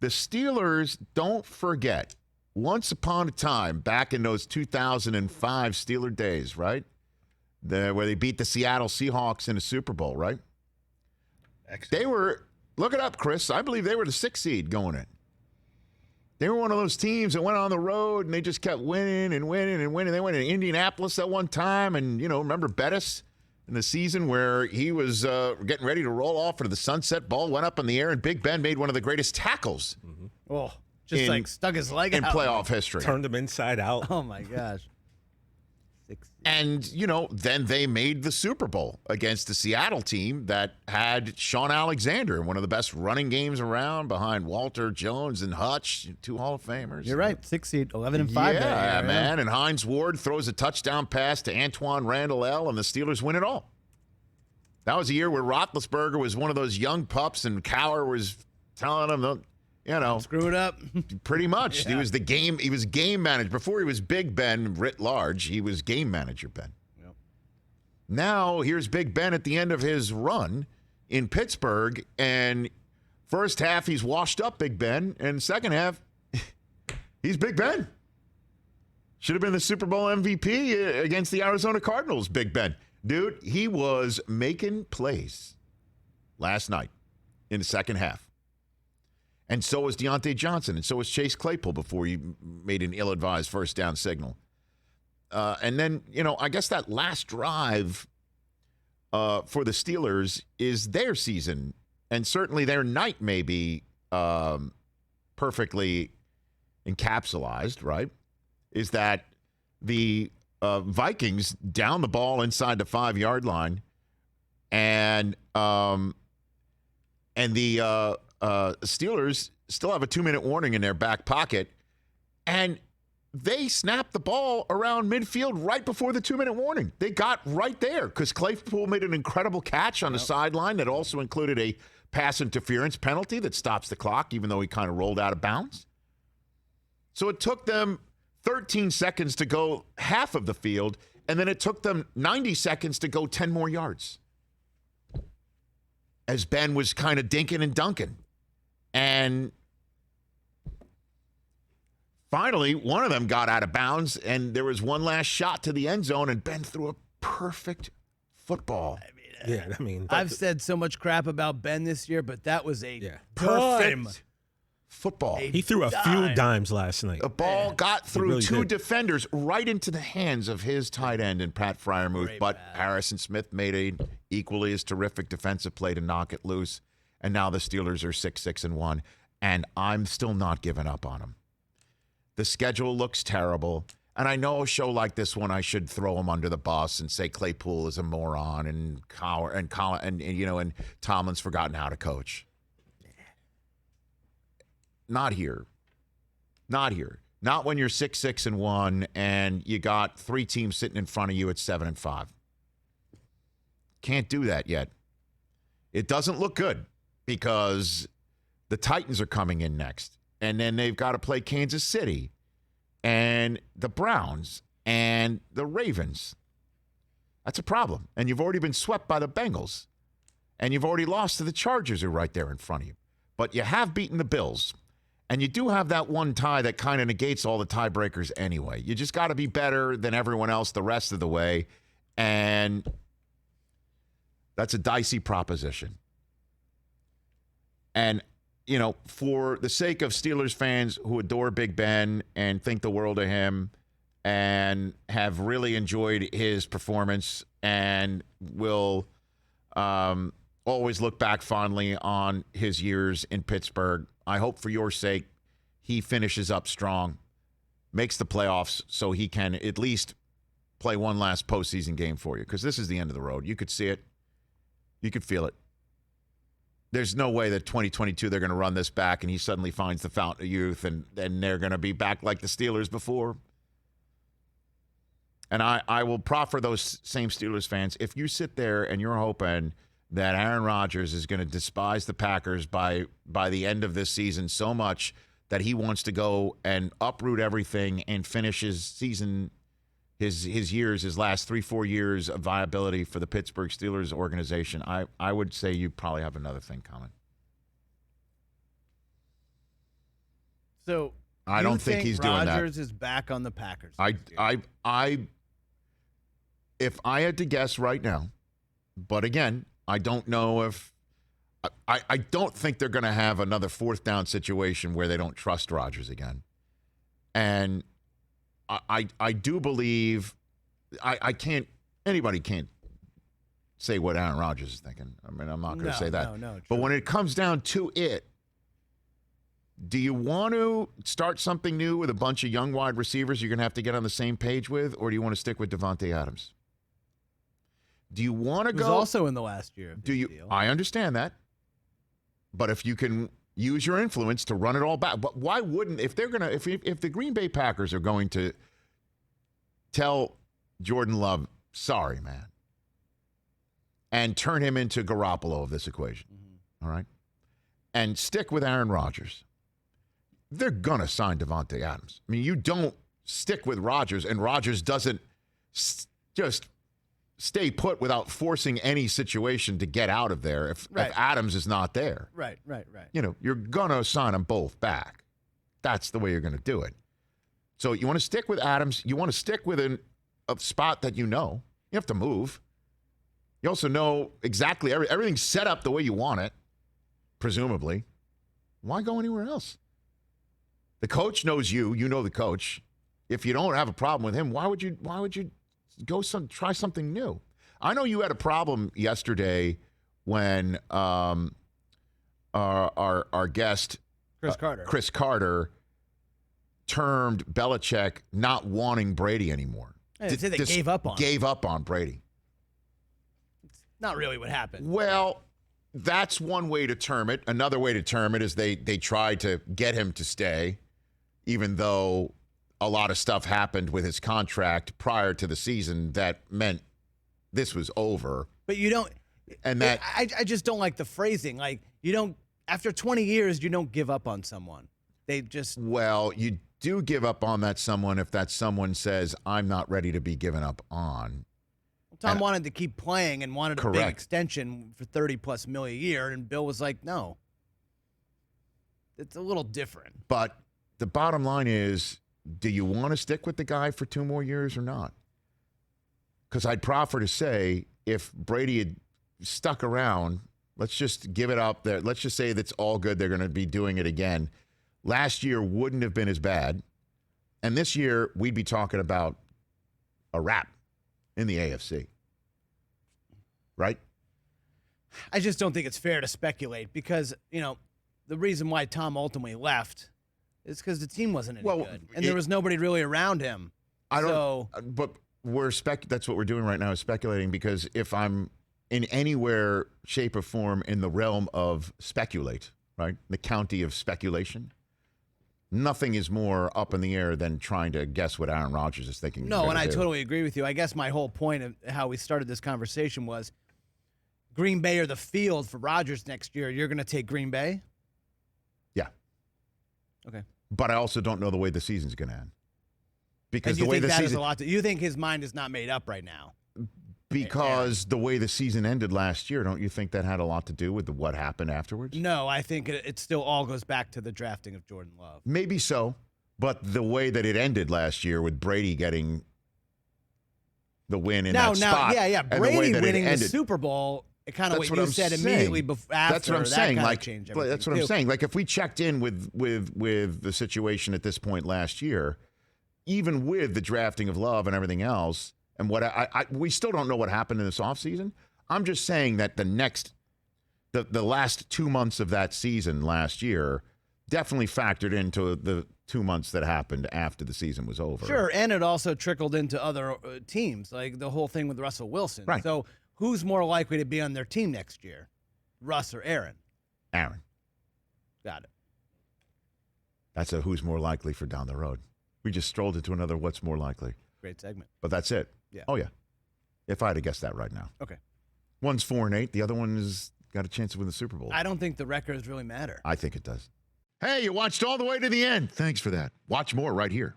The Steelers, don't forget, once upon a time, back in those 2005 Steeler days, right? Where they beat the Seattle Seahawks in the Super Bowl, right? Excellent. They were, look it up, Chris, I believe they were the 6th seed going in. They were one of those teams that went on the road and they just kept winning and winning and winning. They went to Indianapolis at one time, and, remember Bettis in the season where he was getting ready to roll off into the sunset, ball went up in the air, and Big Ben made one of the greatest tackles. Mm-hmm. Oh, just stuck his leg in out. playoff history. Turned him inside out. Oh, my gosh. And, then they made the Super Bowl against the Seattle team that had Sean Alexander, one of the best running games around behind Walter Jones and Hutch, 2 Hall of Famers. You're right. 6 seed, 11-5. Yeah, man. And Hines Ward throws a touchdown pass to Antoine Randall L., and the Steelers win it all. That was a year where Roethlisberger was one of those young pups, and Cowher was telling him, screw it up. Pretty much. Yeah. He was game manager. Before he was Big Ben writ large, he was game manager Ben. Yep. Now, here's Big Ben at the end of his run in Pittsburgh, and first half he's washed up Big Ben, and second half he's Big Ben. Should have been the Super Bowl MVP against the Arizona Cardinals, Big Ben. Dude, he was making plays last night in the second half. And so was Deontay Johnson, and so was Chase Claypool before he made an ill-advised first down signal. And then, I guess that last drive for the Steelers is their season, and certainly their night may be perfectly encapsulated, right? Is that the Vikings down the ball inside the 5-yard line, and the Steelers still have a 2-minute warning in their back pocket, and they snapped the ball around midfield right before the 2-minute warning. They got right there because Claypool made an incredible catch on the sideline that also included a pass interference penalty that stops the clock, even though he kind of rolled out of bounds. So it took them 13 seconds to go half of the field, and then it took them 90 seconds to go 10 more yards, as Ben was kind of dinking and dunking. And finally, one of them got out of bounds, and there was one last shot to the end zone, and Ben threw a perfect football. I've said so much crap about Ben this year, but that was a perfect football. He threw a few dimes last night. The ball got through really two did. defenders right into the hands of his tight end and Pat Freiermuth, but Harrison Smith made an equally as terrific defensive play to knock it loose. And now the Steelers are 6-6-1, and I'm still not giving up on them. The schedule looks terrible, and I know a show like this one I should throw them under the bus and say Claypool is a moron and and Tomlin's forgotten how to coach. Not here. Not here. Not when you're 6-6-1 and you got 3 teams sitting in front of you at 7-5. Can't do that yet. It doesn't look good because the Titans are coming in next. And then they've got to play Kansas City and the Browns and the Ravens. That's a problem. And you've already been swept by the Bengals. And you've already lost to the Chargers, who are right there in front of you. But you have beaten the Bills. And you do have that one tie that kind of negates all the tiebreakers anyway. You just got to be better than everyone else the rest of the way. And that's a dicey proposition. And, for the sake of Steelers fans who adore Big Ben and think the world of him and have really enjoyed his performance and will always look back fondly on his years in Pittsburgh, I hope for your sake he finishes up strong, makes the playoffs so he can at least play one last postseason game for you, because this is the end of the road. You could see it. You could feel it. There's no way that 2022 they're going to run this back and he suddenly finds the fountain of youth and they're going to be back like the Steelers before. And I will proffer those same Steelers fans, if you sit there and you're hoping that Aaron Rodgers is going to despise the Packers by the end of this season so much that he wants to go and uproot everything and finish his season, his last 3-4 years of viability for the Pittsburgh Steelers organization, I would say you probably have another thing coming. So I don't think he's doing that. Rodgers is back on the Packers. If I had to guess right now, but again, I don't know if I don't think they're going to have another fourth down situation where they don't trust Rodgers again. And I do believe anybody can't say what Aaron Rodgers is thinking. I mean, I'm not going to say that. No, but when it comes down to it, do you want to start something new with a bunch of young wide receivers you're going to have to get on the same page with, or do you want to stick with Davante Adams? Do you want to go? He was also in the last year of this deal. I understand that. But if you can use your influence to run it all back, but why wouldn't, if the Green Bay Packers are going to tell Jordan Love, sorry, man, and turn him into Garoppolo of this equation, all right, and stick with Aaron Rodgers, they're going to sign Davante Adams. I mean, you don't stick with Rodgers, and Rodgers doesn't just stay put without forcing any situation to get out of there if Adams is not there. Right. You know, you're going to sign them both back. That's the way you're going to do it. So you want to stick with Adams. You want to stick with a spot that you know. You have to move. You also know exactly everything's set up the way you want it, presumably. Why go anywhere else? The coach knows you. You know the coach. If you don't have a problem with him, why would you go try something new? I know you had a problem yesterday when our guest Chris Carter termed Belichick not wanting Brady anymore. They said they gave up on Brady. It's not really what happened. Well, that's one way to term it. Another way to term it is they tried to get him to stay, even though a lot of stuff happened with his contract prior to the season that meant this was over. But you don't, and that I just don't like the phrasing. Like, you don't, after 20 years, you don't give up on someone. They just. Well, you do give up on that someone if that someone says, I'm not ready to be given up on. Tom wanted to keep playing and wanted a big extension for $30+ million a year, and Bill was like, no. It's a little different. But the bottom line is, do you want to stick with the guy for 2 more years or not? Because I'd proffer to say, if Brady had stuck around, let's just give it up there. Let's just say that's all good. They're going to be doing it again. Last year wouldn't have been as bad. And this year, we'd be talking about a wrap in the AFC. Right? I just don't think it's fair to speculate because, you know, the reason why Tom ultimately left is because the team wasn't any good. And there was nobody really around him. But that's what we're doing right now is speculating, because if I'm in anywhere, shape, or form in the realm of speculate, right, the county of speculation, nothing is more up in the air than trying to guess what Aaron Rodgers is thinking. No, and I totally agree with you. I guess my whole point of how we started this conversation was Green Bay or the field for Rodgers next year. You're going to take Green Bay? Yeah. Okay. But I also don't know the way the season's going to end. Because the way the season, you think his mind is not made up right now? Because the way the season ended last year, don't you think that had a lot to do with what happened afterwards? No, I think it still all goes back to the drafting of Jordan Love. Maybe so, but the way that it ended last year with Brady getting the win in that spot. Yeah. Brady winning the Super Bowl, it kind of what you said immediately after. That's what I'm saying. Like, that's what I'm saying. Like, if we checked in with the situation at this point last year, even with the drafting of Love and everything else, and what we still don't know what happened in this offseason. I'm just saying that the last 2 months of that season last year definitely factored into the 2 months that happened after the season was over. Sure, and it also trickled into other teams, like the whole thing with Russell Wilson. Right. So who's more likely to be on their team next year, Russ or Aaron? Aaron. Got it. That's a who's more likely for down the road. We just strolled into another what's more likely. Great segment. But that's it. Yeah. Oh, yeah. If I had to guess that right now. Okay. One's 4-8. The other one has got a chance to win the Super Bowl. I don't think the records really matter. I think it does. Hey, you watched all the way to the end. Thanks for that. Watch more right here.